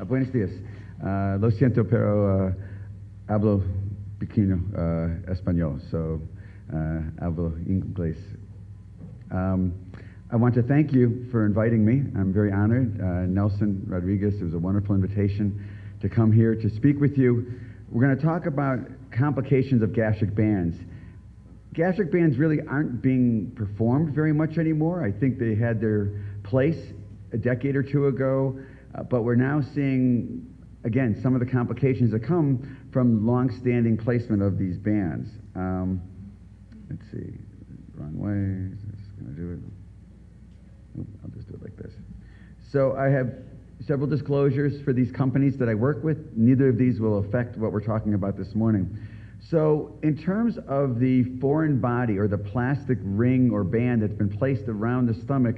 Buenos días. Lo siento, pero hablo pequeño español, so hablo inglés. I want to thank you for inviting me. I'm very honored. Nelson Rodriguez, it was a wonderful invitation to come here to speak with you. We're going to talk about complications of gastric bands. Gastric bands really aren't being performed very much anymore. I think they had their place a decade or two ago, but we're now seeing, again, some of the complications that come from long-standing placement of these bands. Let's see, wrong way, just going to do it. I'll just do it like this. So I have several disclosures for these companies that I work with. Neither of these will affect what we're talking about this morning. So in terms of the foreign body or the plastic ring or band that's been placed around the stomach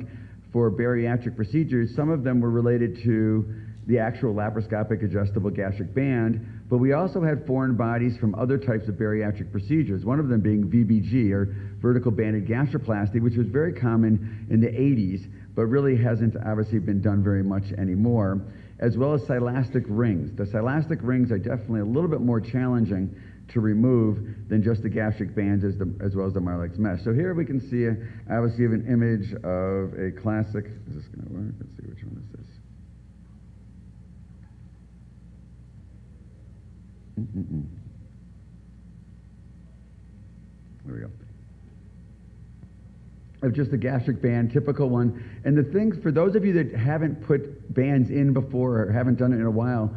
for bariatric procedures, some of them were related to the actual laparoscopic adjustable gastric band, but we also had foreign bodies from other types of bariatric procedures, one of them being VBG, or vertical banded gastroplasty, which was very common in the 80s, but really hasn't obviously been done very much anymore, as well as silastic rings. The silastic rings are definitely a little bit more challenging to remove than just the gastric bands as well as the Marlex mesh. So here we can see, obviously, an image of a classic, is this going to work? Let's see, which one is this? There we go. Of just a gastric band, typical one. And the things, for those of you that haven't put bands in before or haven't done it in a while,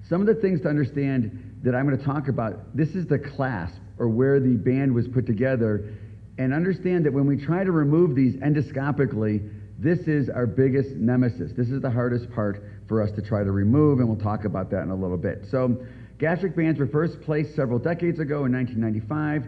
some of the things to understand that I'm going to talk about, this is the clasp, or where the band was put together. And understand that when we try to remove these endoscopically, this is our biggest nemesis. This is the hardest part for us to try to remove, and we'll talk about that in a little bit. So gastric bands were first placed several decades ago in 1995,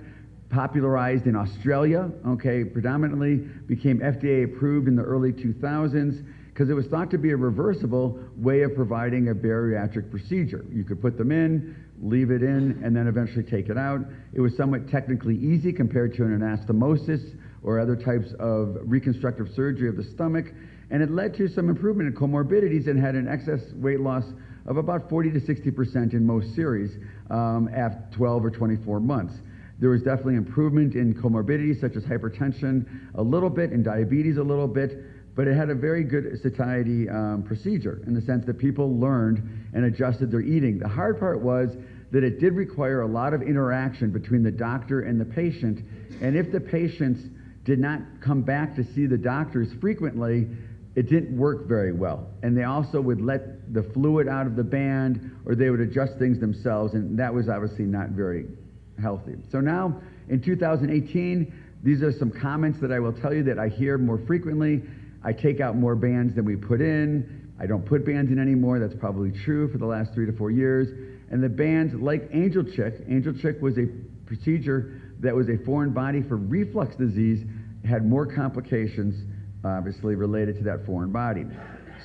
popularized in Australia, okay, predominantly became FDA approved in the early 2000s because it was thought to be a reversible way of providing a bariatric procedure. You could put them in, leave it in, and then eventually take it out. It was somewhat technically easy compared to an anastomosis or other types of reconstructive surgery of the stomach, and it led to some improvement in comorbidities and had an excess weight loss of about 40 to 60% in most series after 12 or 24 months. There was definitely improvement in comorbidities such as hypertension a little bit and diabetes a little bit, but it had a very good satiety procedure in the sense that people learned and adjusted their eating. The hard part was that it did require a lot of interaction between the doctor and the patient, and if the patients did not come back to see the doctors frequently, it didn't work very well. And they also would let the fluid out of the band, or they would adjust things themselves, and that was obviously not very healthy. So now, in 2018, these are some comments that I will tell you that I hear more frequently. I take out more bands than we put in. I don't put bands in anymore. That's probably true for the last 3 to 4 years. And the bands, like Angel Chick was a procedure that was a foreign body for reflux disease, had more complications, obviously, related to that foreign body.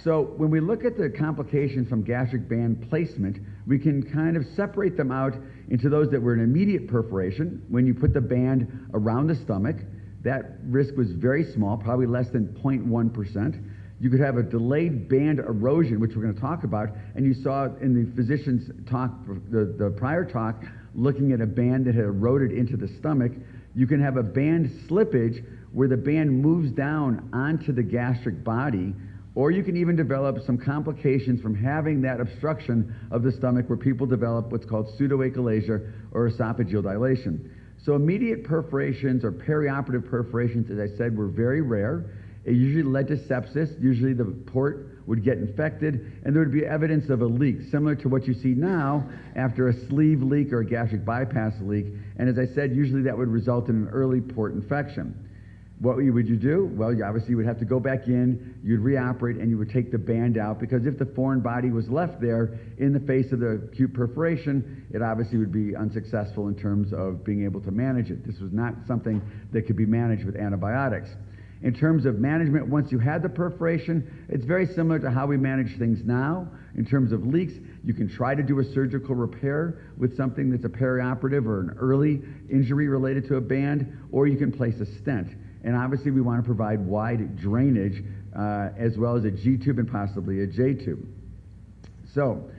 So when we look at the complications from gastric band placement, we can kind of separate them out into those that were an immediate perforation. When you put the band around the stomach, that risk was very small, probably less than 0.1%. You could have a delayed band erosion, which we're going to talk about, and you saw in the physician's talk, the prior talk, looking at a band that had eroded into the stomach. You can have a band slippage where the band moves down onto the gastric body, or you can even develop some complications from having that obstruction of the stomach where people develop what's called pseudoachalasia or esophageal dilation. So immediate perforations or perioperative perforations, as I said, were very rare. It usually led to sepsis. Usually the port would get infected, and there would be evidence of a leak, similar to what you see now after a sleeve leak or a gastric bypass leak. And as I said, usually that would result in an early port infection. What would you do? Well, you obviously would have to go back in, you'd reoperate, and you would take the band out, because if the foreign body was left there in the face of the acute perforation, it obviously would be unsuccessful in terms of being able to manage it. This was not something that could be managed with antibiotics. In terms of management, once you had the perforation, it's very similar to how we manage things now. In terms of leaks, you can try to do a surgical repair with something that's a perioperative or an early injury related to a band, or you can place a stent. And obviously we want to provide wide drainage as well as a G-tube and possibly a J-tube. So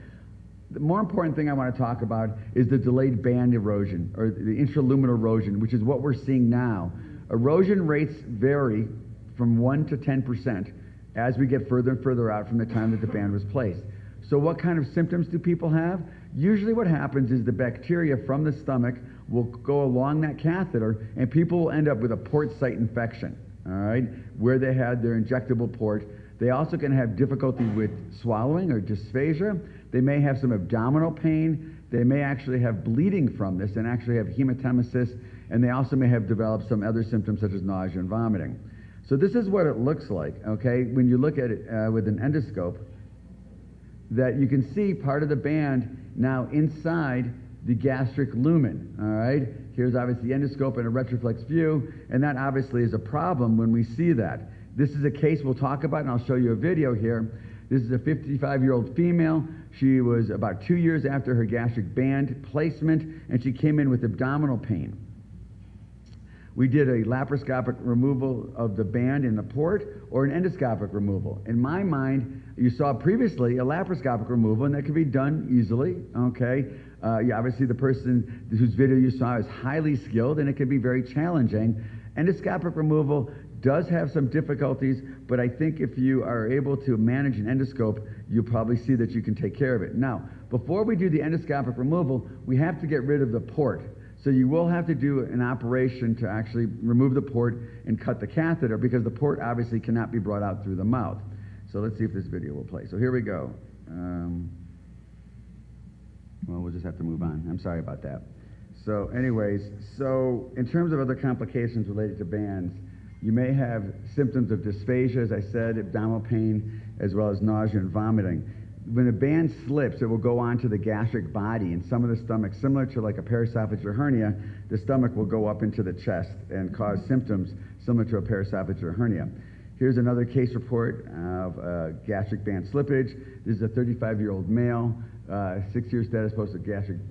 the more important thing I want to talk about is the delayed band erosion, or the intraluminal erosion, which is what we're seeing now. Erosion rates vary from 1 to 10% as we get further and further out from the time that the band was placed. So what kind of symptoms do people have? Usually what happens is the bacteria from the stomach will go along that catheter, and people will end up with a port site infection, all right, where they had their injectable port. They also can have difficulty with swallowing or dysphagia. They may have some abdominal pain. They may actually have bleeding from this and actually have hematemesis, and they also may have developed some other symptoms such as nausea and vomiting. So this is what it looks like, okay, when you look at it with an endoscope, that you can see part of the band now inside the gastric lumen, all right? Here's obviously the endoscope in a retroflex view, and that obviously is a problem when we see that. This is a case we'll talk about, and I'll show you a video here. This is a 55-year-old female. She was about 2 years after her gastric band placement, and she came in with abdominal pain. We did a laparoscopic removal of the band in the port or an endoscopic removal. In my mind, you saw previously a laparoscopic removal, and that could be done easily, okay? Obviously, the person whose video you saw is highly skilled, and it can be very challenging. Endoscopic removal does have some difficulties, but I think if you are able to manage an endoscope, you'll probably see that you can take care of it. Now, before we do the endoscopic removal, we have to get rid of the port. So you will have to do an operation to actually remove the port and cut the catheter, because the port obviously cannot be brought out through the mouth. So let's see if this video will play. So here we go. Well, we'll just have to move on. I'm sorry about that. So anyways, so in terms of other complications related to bands, you may have symptoms of dysphagia, as I said, abdominal pain, as well as nausea and vomiting. When the band slips, it will go onto the gastric body, and some of the stomach, similar to like a paraesophageal hernia, the stomach will go up into the chest and cause symptoms similar to a paraesophageal hernia. Here's another case report of gastric band slippage. This is a 35-year-old male, 6-year status post gastric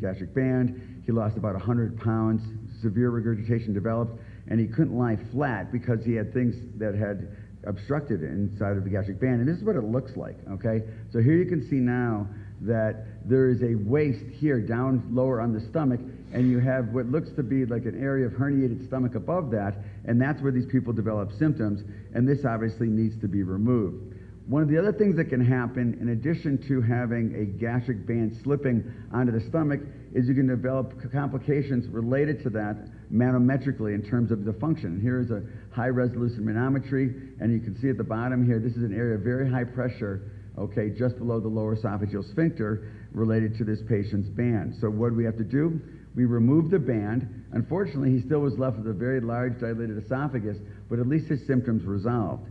gastric band. He lost about 100 pounds. Severe regurgitation developed, and he couldn't lie flat because he had things that had obstructed inside of the gastric band. And this is what it looks like, okay? So here you can see now that there is a waist here down lower on the stomach, and you have what looks to be like an area of herniated stomach above that, and that's where these people develop symptoms, and this obviously needs to be removed. One of the other things that can happen, in addition to having a gastric band slipping onto the stomach, is you can develop complications related to that manometrically in terms of the function. Here is a high-resolution manometry, and you can see at the bottom here, this is an area of very high pressure, okay, just below the lower esophageal sphincter related to this patient's band. So what do we have to do? We remove the band. Unfortunately, he still was left with a very large dilated esophagus, but at least his symptoms resolved.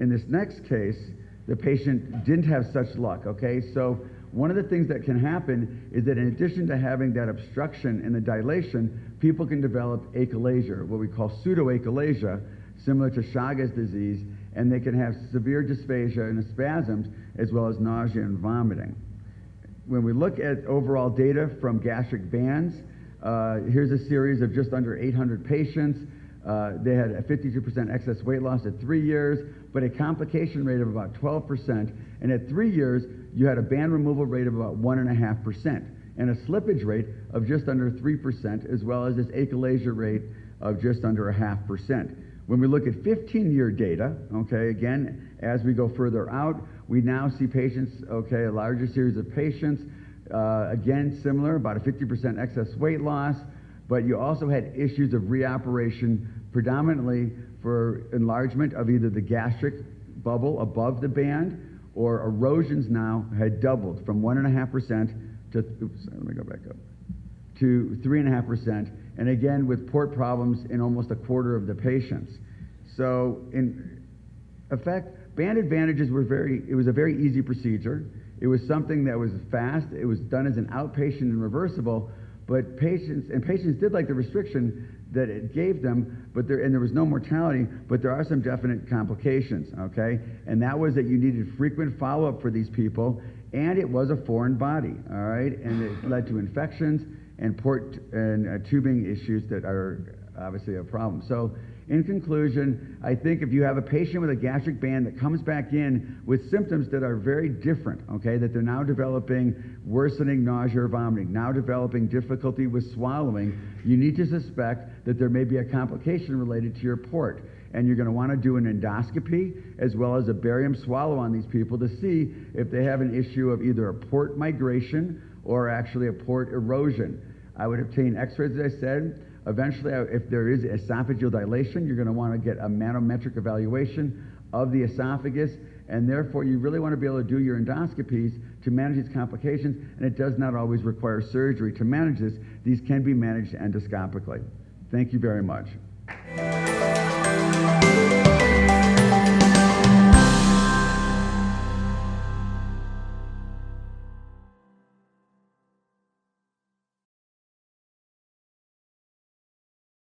In this next case, the patient didn't have such luck, okay? So one of the things that can happen is that in addition to having that obstruction and the dilation, people can develop achalasia, what we call pseudoachalasia, similar to Chagas disease, and they can have severe dysphagia and spasms, as well as nausea and vomiting. When we look at overall data from gastric bands, here's a series of just under 800 patients. They had a 52% excess weight loss at 3 years, but a complication rate of about 12%. And at 3 years, you had a band removal rate of about 1.5%, and a slippage rate of just under 3%, as well as this achalasia rate of just under 0.5%. When we look at 15-year data, okay, again, as we go further out, we now see patients, okay, a larger series of patients, again, similar, about a 50% excess weight loss, but you also had issues of reoperation, predominantly for enlargement of either the gastric bubble above the band, or erosions now had doubled from 1.5% to, let me go back up, to 3.5%, and again with port problems in almost a quarter of the patients. So in effect, band advantages were it was a very easy procedure. It was something that was fast. It was done as an outpatient and reversible, but patients did like the restriction that it gave them, and there was no mortality, but there are some definite complications, okay? And that was that you needed frequent follow-up for these people, and it was a foreign body, all right? And it led to infections and port and tubing issues that are obviously a problem. So in conclusion, I think if you have a patient with a gastric band that comes back in with symptoms that are very different, okay, that they're now developing worsening nausea or vomiting, now developing difficulty with swallowing, you need to suspect that there may be a complication related to your port. And you're going to want to do an endoscopy as well as a barium swallow on these people to see if they have an issue of either a port migration or actually a port erosion. I would obtain x-rays, as I said. Eventually, if there is esophageal dilation, you're going to want to get a manometric evaluation of the esophagus, and therefore you really want to be able to do your endoscopies to manage these complications, and it does not always require surgery to manage this. These can be managed endoscopically. Thank you very much.